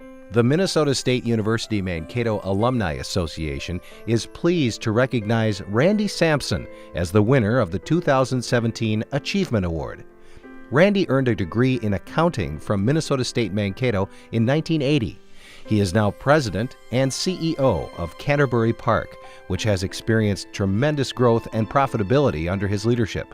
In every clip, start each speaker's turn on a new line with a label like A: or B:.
A: The Minnesota State University Mankato Alumni Association is pleased to recognize Randy Sampson as the winner of the 2017 Achievement Award. Randy earned a degree in accounting from Minnesota State Mankato in 1980. He is now president and CEO of Canterbury Park, which has experienced tremendous growth and profitability under his leadership.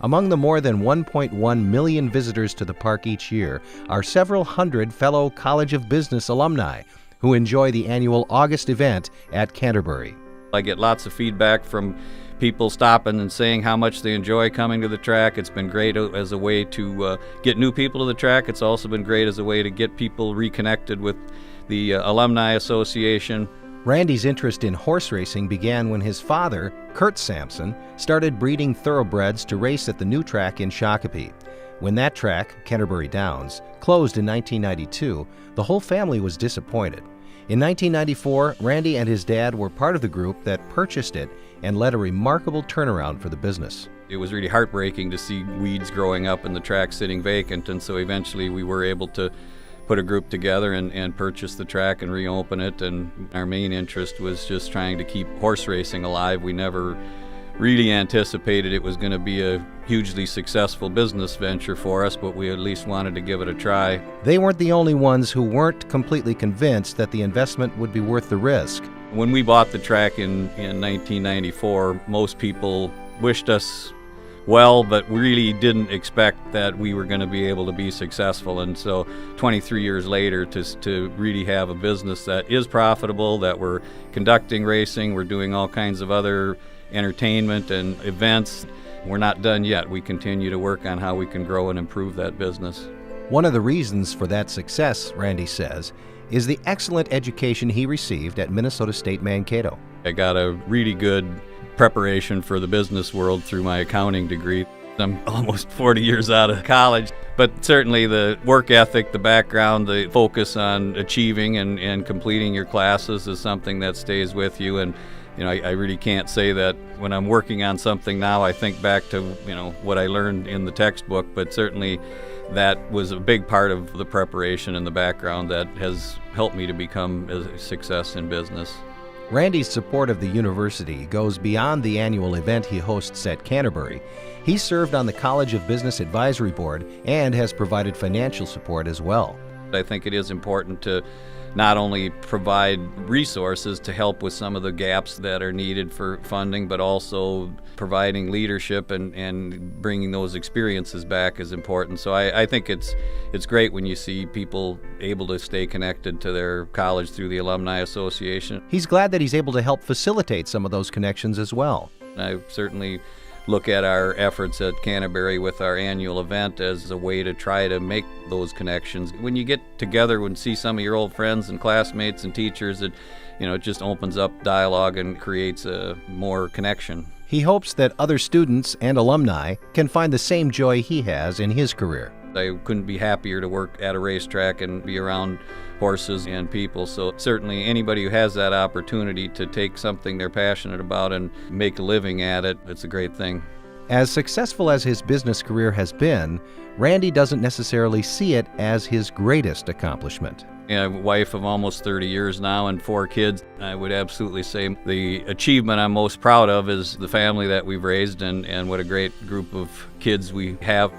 A: Among the more than 1.1 million visitors to the park each year are several hundred fellow College of Business alumni who enjoy the annual August event at Canterbury.
B: I get lots of feedback from people stopping and saying how much they enjoy coming to the track. It's been great as a way to get new people to the track. It's also been great as a way to get people reconnected with the Alumni Association.
A: Randy's interest in horse racing began when his father, Kurt Sampson, started breeding thoroughbreds to race at the new track in Shakopee. When that track, Canterbury Downs, closed in 1992, the whole family was disappointed. In 1994, Randy and his dad were part of the group that purchased it and led a remarkable turnaround for the business.
B: It was really heartbreaking to see weeds growing up and the track sitting vacant, and so eventually we were able to put a group together and purchase the track and reopen it. And our main interest was just trying to keep horse racing alive. We never really anticipated it was going to be a hugely successful business venture for us, but we at least wanted to give it a try.
A: They weren't the only ones who weren't completely convinced that the investment would be worth the risk.
B: When we bought the track in 1994, most people wished us well, but really didn't expect that we were going to be able to be successful. And so 23 years later, to really have a business that is profitable, that we're conducting racing, we're doing all kinds of other entertainment and events, we're not done yet. We continue to work on how we can grow and improve that business.
A: One of the reasons for that success, Randy says, is the excellent education he received at Minnesota State Mankato.
B: I got a really good preparation for the business world through my accounting degree. I'm almost 40 years out of college, but certainly the work ethic, the background, the focus on achieving and completing your classes is something that stays with you. And I really can't say that when I'm working on something now I think back to what I learned in the textbook, but certainly that was a big part of the preparation and the background that has helped me to become a success in business.
A: Randy's support of the university goes beyond the annual event he hosts at Canterbury. He served on the College of Business Advisory Board and has provided financial support as well.
B: I think it is important to not only provide resources to help with some of the gaps that are needed for funding, but also providing leadership and bringing those experiences back is important. So I think it's great when you see people able to stay connected to their college through the Alumni Association.
A: He's glad that he's able to help facilitate some of those connections as well.
B: I certainly look at our efforts at Canterbury with our annual event as a way to try to make those connections. When you get together and see some of your old friends and classmates and teachers, it just opens up dialogue and creates a more connection.
A: He hopes that other students and alumni can find the same joy he has in his career.
B: I couldn't be happier to work at a racetrack and be around horses and people. So certainly anybody who has that opportunity to take something they're passionate about and make a living at it, it's a great thing.
A: As successful as his business career has been, Randy doesn't necessarily see it as his greatest accomplishment.
B: I have a wife of almost 30 years now and 4 kids. I would absolutely say the achievement I'm most proud of is the family that we've raised and what a great group of kids we have.